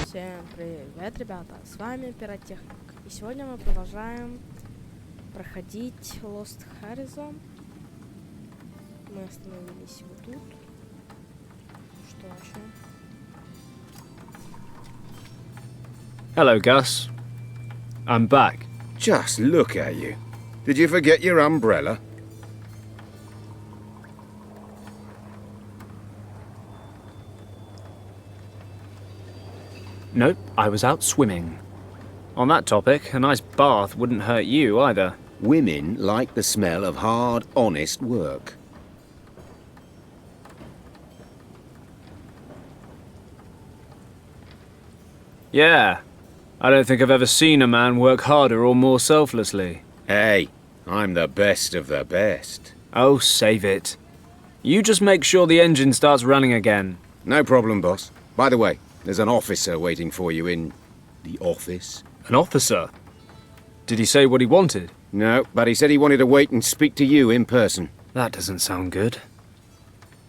Всем привет, ребята, с вами Пиротехник, и сегодня мы продолжаем проходить Lost Horizon. Мы остановились вот тут. Что еще? Hello, Gus. I'm back. Just look at you. Did you forget your umbrella? Nope, I was out swimming. On that topic, a nice bath wouldn't hurt you either. Women like the smell of hard, honest work. Yeah, I don't think I've ever seen a man work harder or more selflessly. Hey, I'm the best of the best. Oh, save it. You just make sure the engine starts running again. No problem, boss. By the way, there's an officer waiting for you in the office. An officer? Did he say what he wanted? No, but he said he wanted to wait and speak to you in person. That doesn't sound good.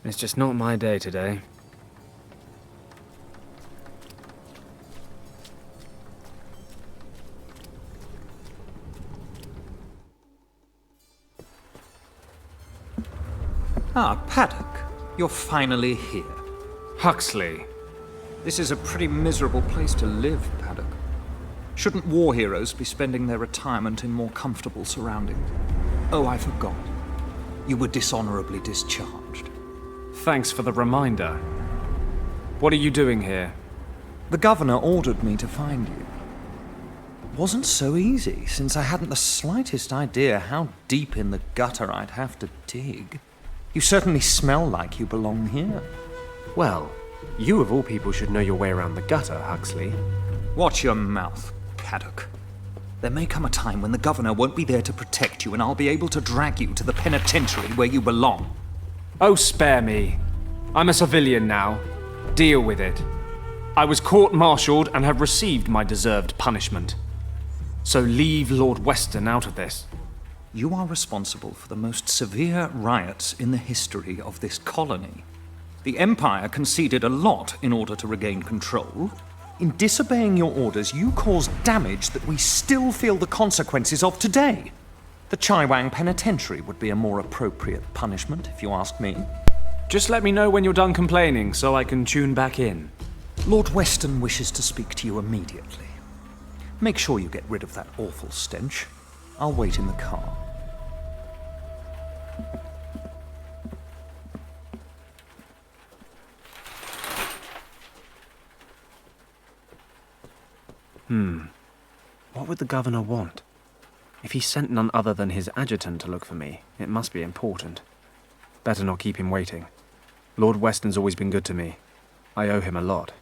It's just not my day today. Ah, Paddock, you're finally here. Huxley. This is a pretty miserable place to live, Paddock. Shouldn't war heroes be spending their retirement in more comfortable surroundings? Oh, I forgot. You were dishonorably discharged. Thanks for the reminder. What are you doing here? The governor ordered me to find you. Wasn't so easy, since I hadn't the slightest idea how deep in the gutter I'd have to dig. You certainly smell like you belong here. Well, you of all people should know your way around the gutter, Huxley. Watch your mouth, Paddock. There may come a time when the governor won't be there to protect you, and I'll be able to drag you to the penitentiary where you belong. Oh, spare me. I'm a civilian now. Deal with it. I was court-martialed and have received my deserved punishment. So leave Lord Weston out of this. You are responsible for the most severe riots in the history of this colony. The Empire conceded a lot in order to regain control. In disobeying your orders, you caused damage that we still feel the consequences of today. The Chaiwang Penitentiary would be a more appropriate punishment, if you ask me. Just let me know when you're done complaining so I can tune back in. Lord Weston wishes to speak to you immediately. Make sure you get rid of that awful stench. I'll wait in the car. What would the governor want? If he sent none other than his adjutant to look for me, it must be important. Better not keep him waiting. Lord Weston's always been good to me. I owe him a lot.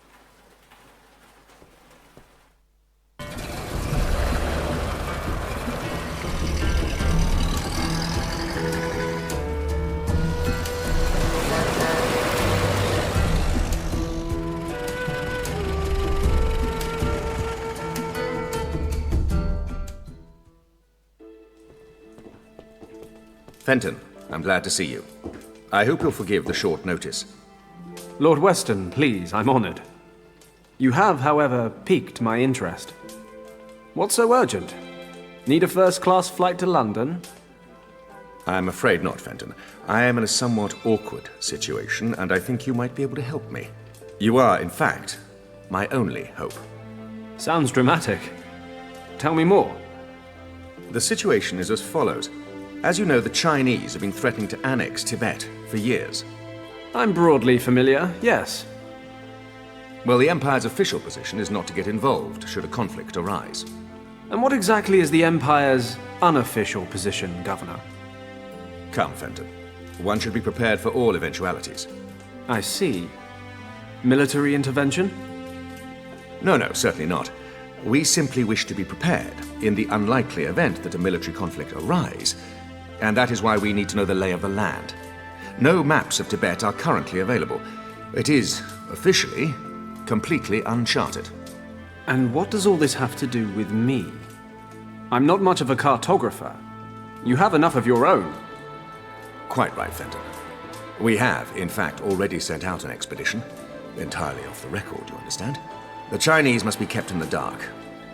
Fenton, I'm glad to see you. I hope you'll forgive the short notice. Lord Weston, please, I'm honored. You have, however, piqued my interest. What's so urgent? Need a first-class flight to London? I'm afraid not, Fenton. I am in a somewhat awkward situation, and I think you might be able to help me. You are, in fact, my only hope. Sounds dramatic. Tell me more. The situation is as follows. As you know, the Chinese have been threatening to annex Tibet for years. I'm broadly familiar, yes. Well, the Empire's official position is not to get involved should a conflict arise. And what exactly is the Empire's unofficial position, Governor? Come, Fenton. One should be prepared for all eventualities. I see. Military intervention? No, certainly not. We simply wish to be prepared in the unlikely event that a military conflict arise, and that is why we need to know the lay of the land. No maps of Tibet are currently available. It is, officially, completely uncharted. And what does all this have to do with me? I'm not much of a cartographer. You have enough of your own. Quite right, Fenton. We have, in fact, already sent out an expedition. Entirely off the record, you understand? The Chinese must be kept in the dark.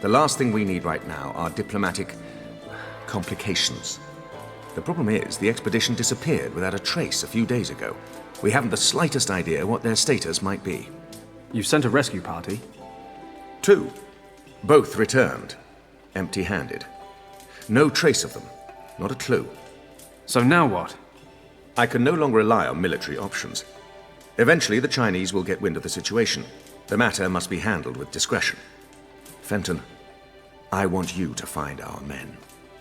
The last thing we need right now are diplomatic complications. The problem is, the expedition disappeared without a trace a few days ago. We haven't the slightest idea what their status might be. You've sent a rescue party? 2. Both returned, empty-handed. No trace of them, not a clue. So now what? I can no longer rely on military options. Eventually, the Chinese will get wind of the situation. The matter must be handled with discretion. Fenton, I want you to find our men.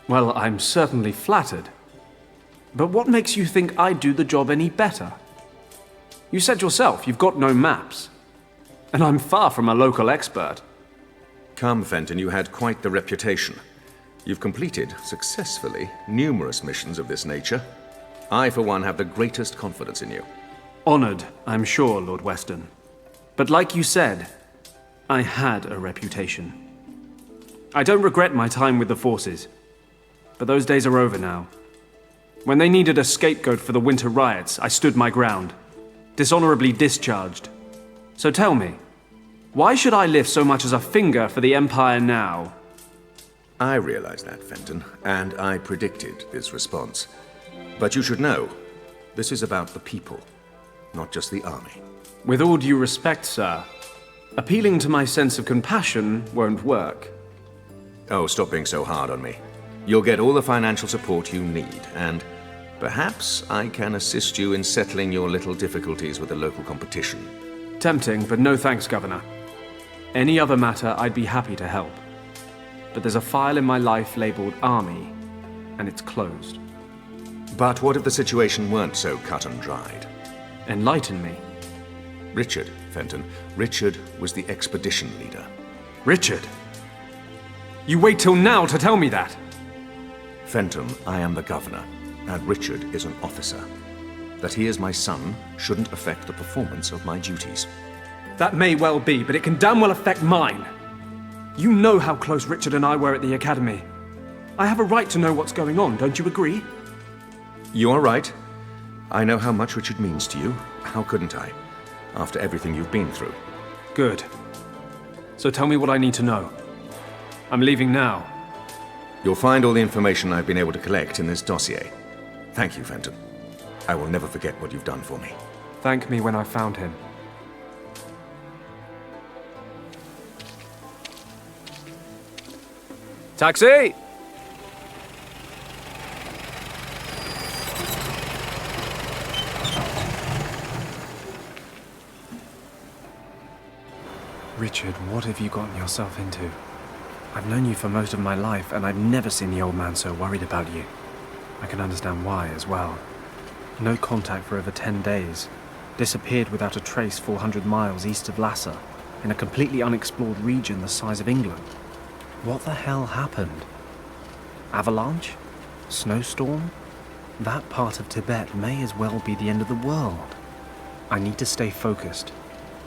Well, I'm certainly flattered. But what makes you think I'd do the job any better? You said yourself you've got no maps. And I'm far from a local expert. Come, Fenton, you had quite the reputation. You've completed, successfully, numerous missions of this nature. I, for one, have the greatest confidence in you. Honored, I'm sure, Lord Weston. But like you said, I had a reputation. I don't regret my time with the forces, but those days are over now. When they needed a scapegoat for the winter riots, I stood my ground, dishonorably discharged. So tell me, why should I lift so much as a finger for the Empire now? I realize that, Fenton, and I predicted this response. But you should know, this is about the people, not just the army. With all due respect, sir, appealing to my sense of compassion won't work. Oh, stop being so hard on me. You'll get all the financial support you need, and perhaps I can assist you in settling your little difficulties with the local competition. Tempting, but no thanks, Governor. Any other matter, I'd be happy to help. But there's a file in my life labeled Army, and it's closed. But what if the situation weren't so cut and dried? Enlighten me. Richard, Fenton. Richard was the expedition leader. Richard? You wait till now to tell me that? Fenton, I am the governor, and Richard is an officer. That he is my son shouldn't affect the performance of my duties. That may well be, but it can damn well affect mine. You know how close Richard and I were at the academy. I have a right to know what's going on, don't you agree? You are right. I know how much Richard means to you. How couldn't I? After everything you've been through. Good. So tell me what I need to know. I'm leaving now. You'll find all the information I've been able to collect in this dossier. Thank you, Fenton. I will never forget what you've done for me. Thank me when I found him. Taxi! Richard, what have you gotten yourself into? I've known you for most of my life, and I've never seen the old man so worried about you. I can understand why as well. No contact for over 10 days. Disappeared without a trace 400 miles east of Lhasa, in a completely unexplored region the size of England. What the hell happened? Avalanche? Snowstorm? That part of Tibet may as well be the end of the world. I need to stay focused.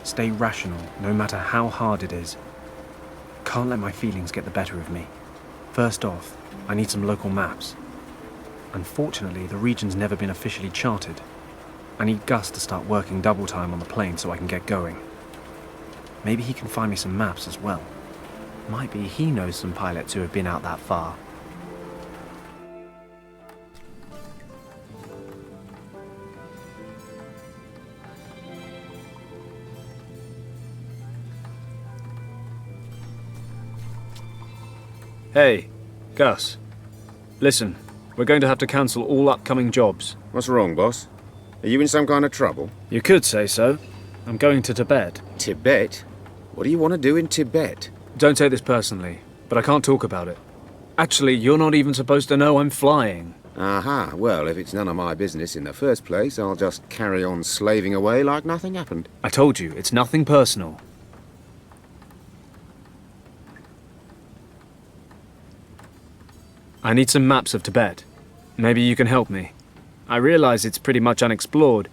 Stay rational, no matter how hard it is. Can't let my feelings get the better of me. First off, I need some local maps. Unfortunately, the region's never been officially charted. I need Gus to start working double time on the plane so I can get going. Maybe he can find me some maps as well. Might be he knows some pilots who have been out that far. Hey, Gus. Listen, we're going to have to cancel all upcoming jobs. What's wrong, boss? Are you in some kind of trouble? You could say so. I'm going to Tibet. Tibet? What do you want to do in Tibet? Don't take this personally, but I can't talk about it. Actually, you're not even supposed to know I'm flying. Aha, well, if it's none of my business in the first place, I'll just carry on slaving away like nothing happened. I told you, it's nothing personal. I need some maps of Tibet. Maybe you can help me. I realize it's pretty much unexplored,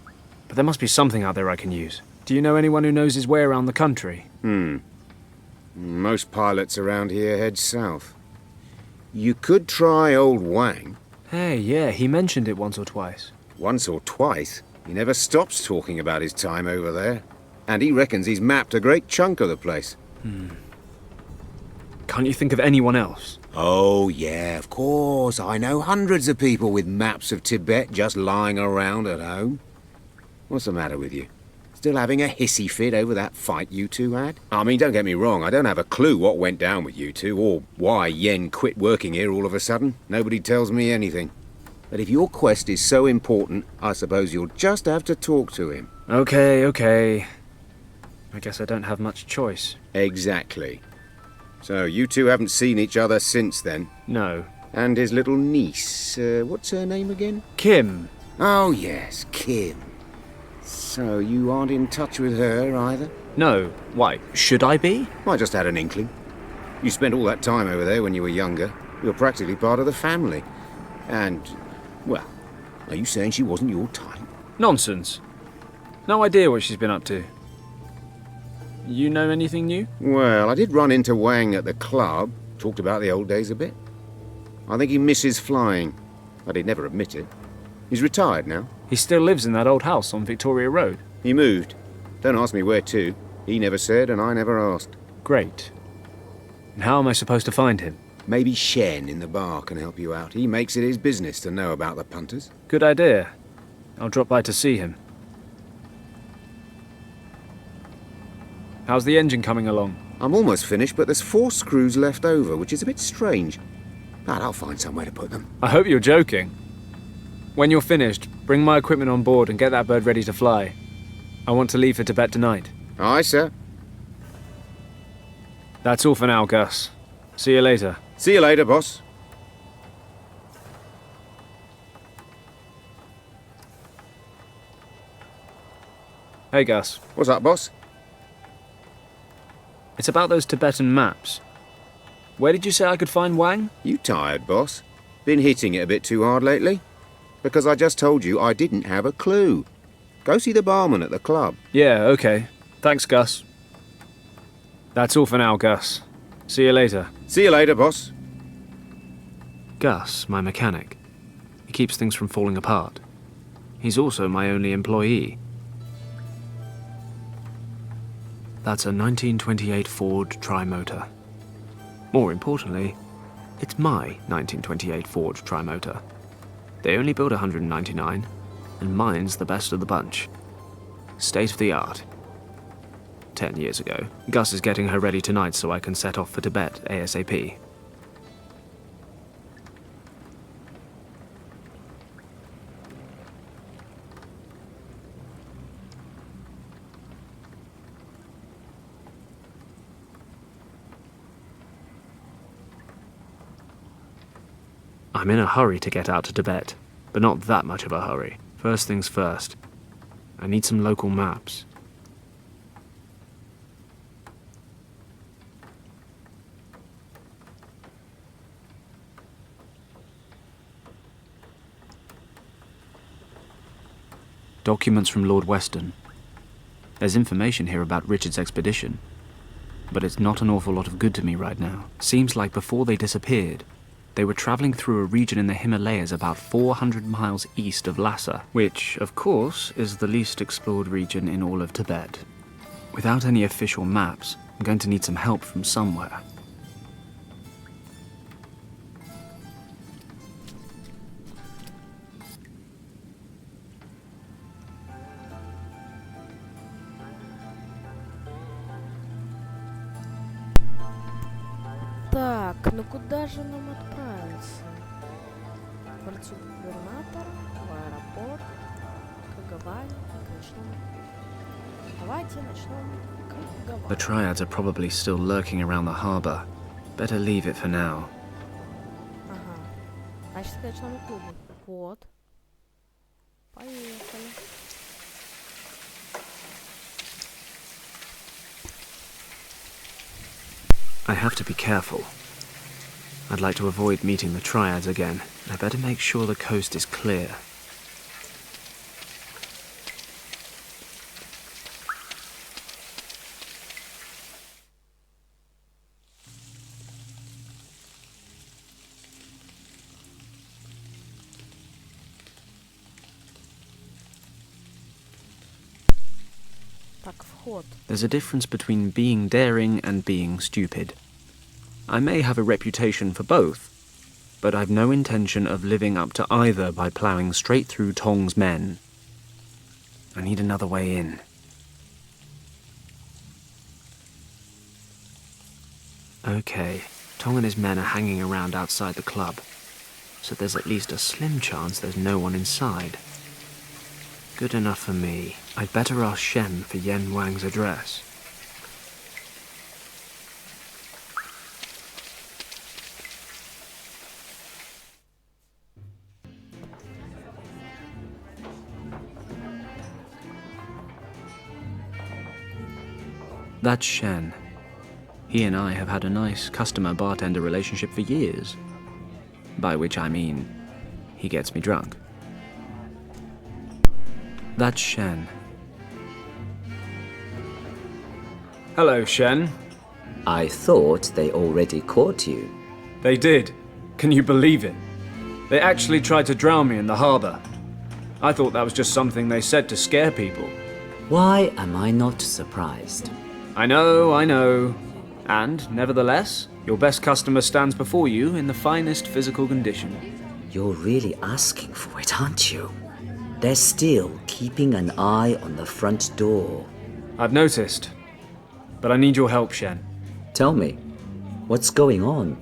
but there must be something out there I can use. Do you know anyone who knows his way around the country? Most pilots around here head south. You could try old Wang. Hey, yeah, he mentioned it once or twice. once or twice. He never stops talking about his time over there. And he reckons he's mapped a great chunk of the place. Can't you think of anyone else? Oh, yeah, of course. I know hundreds of people with maps of Tibet just lying around at home. What's the matter with you? Still having a hissy fit over that fight you two had? I mean, don't get me wrong, I don't have a clue what went down with you two, or why Yen quit working here all of a sudden. Nobody tells me anything. But if your quest is so important, I suppose you'll just have to talk to him. Okay. I guess I don't have much choice. Exactly. So, you two haven't seen each other since then? No. And his little niece, what's her name again? Kim. Oh, yes, Kim. So, you aren't in touch with her either? No. Why? Should I be? I just had an inkling. You spent all that time over there when you were younger. You're practically part of the family. And, well, are you saying she wasn't your type? Nonsense. No idea what she's been up to. You know anything new? Well, I did run into Wang at the club. Talked about the old days a bit. I think he misses flying, but he'd never admit it. He's retired now. He still lives in that old house on Victoria Road. He moved. Don't ask me where to. He never said, and I never asked. Great. And how am I supposed to find him? Maybe Shen in the bar can help you out. He makes it his business to know about the punters. Good idea. I'll drop by to see him. How's the engine coming along? I'm almost finished, but there's 4 screws left over, which is a bit strange. But I'll find somewhere to put them. I hope you're joking. When you're finished, bring my equipment on board and get that bird ready to fly. I want to leave for Tibet tonight. Aye, sir. That's all for now, Gus. See you later. See you later, boss. Hey, Gus. What's up, boss? It's about those Tibetan maps. Where did you say I could find Wang? You tired, boss? Been hitting it a bit too hard lately? Because I just told you I didn't have a clue. Go see the barman at the club. Yeah, okay. Thanks, Gus. That's all for now, Gus. See you later. See you later, boss. Gus, my mechanic. He keeps things from falling apart. He's also my only employee. That's a 1928 Ford Tri-Motor. More importantly, it's my 1928 Ford Tri-Motor. They only build 199, and mine's the best of the bunch. State of the art. 10 years ago. Gus is getting her ready tonight so I can set off for Tibet ASAP. I'm in a hurry to get out to Tibet, but not that much of a hurry. First things first. I need some local maps. Documents from Lord Weston. There's information here about Richard's expedition, but it's not an awful lot of good to me right now. Seems like before they disappeared, they were traveling through a region in the Himalayas about 400 miles east of Lhasa, which, of course, is the least explored region in all of Tibet. Without any official maps, I'm going to need some help from somewhere. Так, ну куда же нам отправиться? В дворцу губернатора, в аэропорт, к Гавайи, к ночному. Давайте начнем к Гавайи. The Triads are probably still lurking around the harbor. Better leave it for now. Ага. Значит, к ночному клубу. Вот. Поехали. I have to be careful. I'd like to avoid meeting the Triads again. I better make sure the coast is clear. Так, вход. There's a difference between being daring and being stupid. I may have a reputation for both, but I've no intention of living up to either by ploughing straight through Tong's men. I need another way in. Okay, Tong and his men are hanging around outside the club, so there's at least a slim chance there's no one inside. Good enough for me. I'd better ask Shen for Yen Wang's address. That's Shen. He and I have had a nice customer-bartender relationship for years. By which I mean, he gets me drunk. That's Shen. Hello, Shen. I thought they already caught you. They did. Can you believe it? They actually tried to drown me in the harbor. I thought that was just something they said to scare people. Why am I not surprised? I know. And, nevertheless, your best customer stands before you in the finest physical condition. You're really asking for it, aren't you? They're still keeping an eye on the front door. I've noticed. But I need your help, Shen. Tell me, what's going on?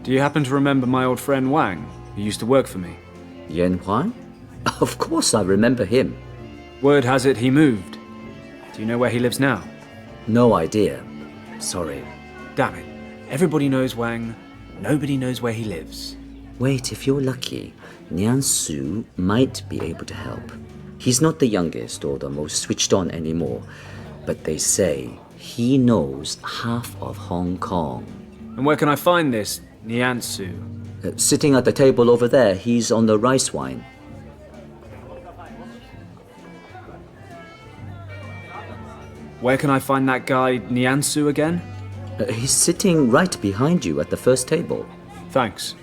Do you happen to remember my old friend Wang, who used to work for me? Yen Huan? Of course I remember him. Word has it he moved. Do you know where he lives now? No idea. Sorry. Damn it. Everybody knows Wang. Nobody knows where he lives. Wait, if you're lucky, Nian Su might be able to help. He's not the youngest or the most switched on anymore, but they say he knows half of Hong Kong. And where can I find this Niansu? Sitting at the table over there, he's on the rice wine. Where can I find that guy Niansu again? He's sitting right behind you at the first table. Thanks.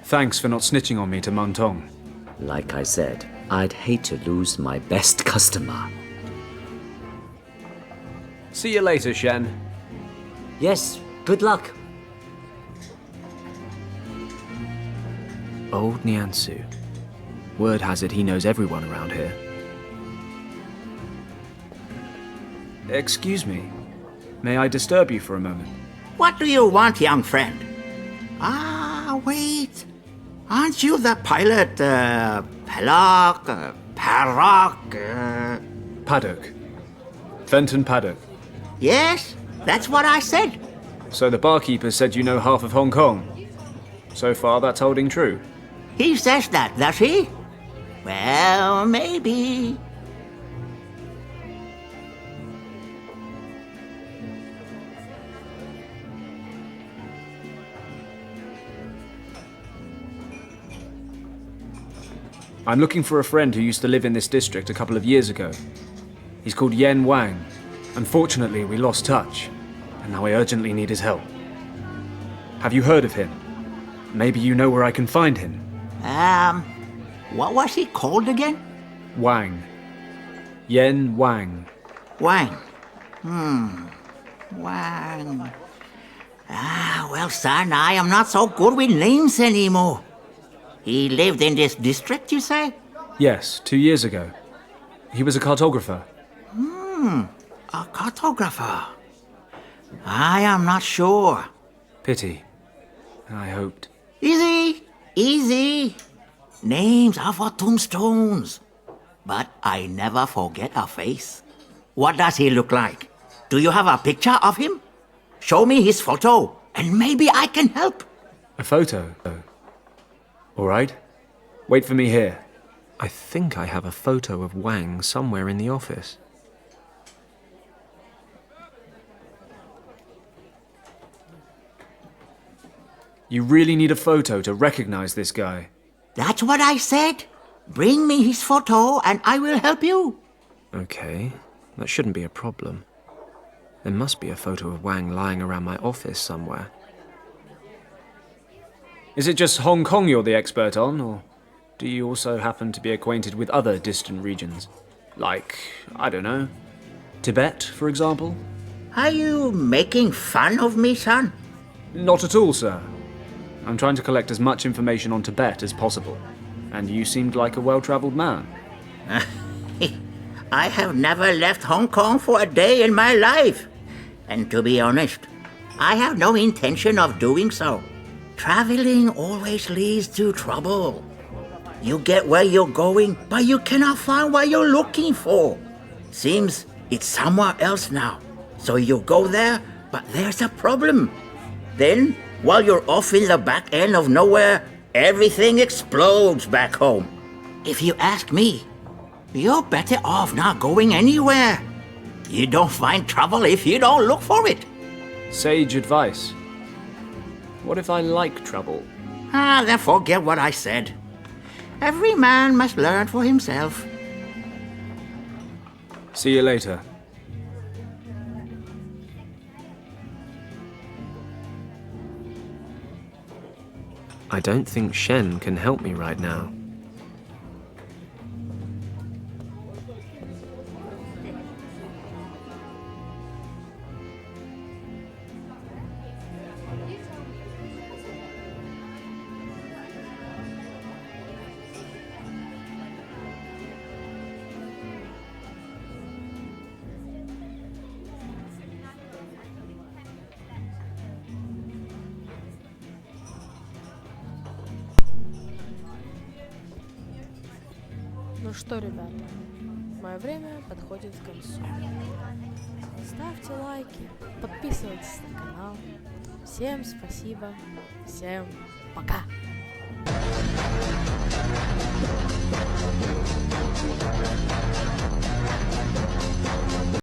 Thanks for not snitching on me to Mung Tong. Like I said, I'd hate to lose my best customer. See you later, Shen. Yes, good luck. Old Niansu. Word has it he knows everyone around here. Excuse me. May I disturb you for a moment? What do you want, young friend? Ah, wait. Aren't you the pilot, Paddock. Fenton Paddock. Yes, that's what I said. So the barkeeper said you know half of Hong Kong. So far, that's holding true. He says that, does he? Well, maybe. I'm looking for a friend who used to live in this district a couple of years ago. He's called Yen Wang. Unfortunately, we lost touch, and now I urgently need his help. Have you heard of him? Maybe you know where I can find him. What was he called again? Wang. Yen Wang. Wang. Wang. Ah, well, son, I am not so good with names anymore. He lived in this district, you say? Yes, 2 years ago. He was a cartographer. A cartographer. I am not sure. Pity. I hoped. Easy, easy. Names are for tombstones. But I never forget a face. What does he look like? Do you have a picture of him? Show me his photo, and maybe I can help. A photo? All right. Wait for me here. I think I have a photo of Wang somewhere in the office. You really need a photo to recognize this guy. That's what I said. Bring me his photo, and I will help you. Okay, that shouldn't be a problem. There must be a photo of Wang lying around my office somewhere. Is it just Hong Kong you're the expert on, or Do you also happen to be acquainted with other distant regions? Like, I don't know, Tibet, for example? Are you making fun of me, son? Not at all, sir. I'm trying to collect as much information on Tibet as possible, and you seemed like a well-traveled man. I have never left Hong Kong for a day in my life. And to be honest, I have no intention of doing so. Traveling always leads to trouble. You get where you're going, but you cannot find what you're looking for. Seems it's somewhere else now. So you go there, but there's a problem. Then, while you're off in the back end of nowhere, everything explodes back home. If you ask me, you're better off not going anywhere. You don't find trouble if you don't look for it. Sage advice. What if I like trouble? Then forget what I said. Every man must learn for himself. See you later. I don't think Shen can help me right now. Ну что, ребята, мое время подходит к концу. Ставьте лайки, подписывайтесь на канал. Всем спасибо, всем пока!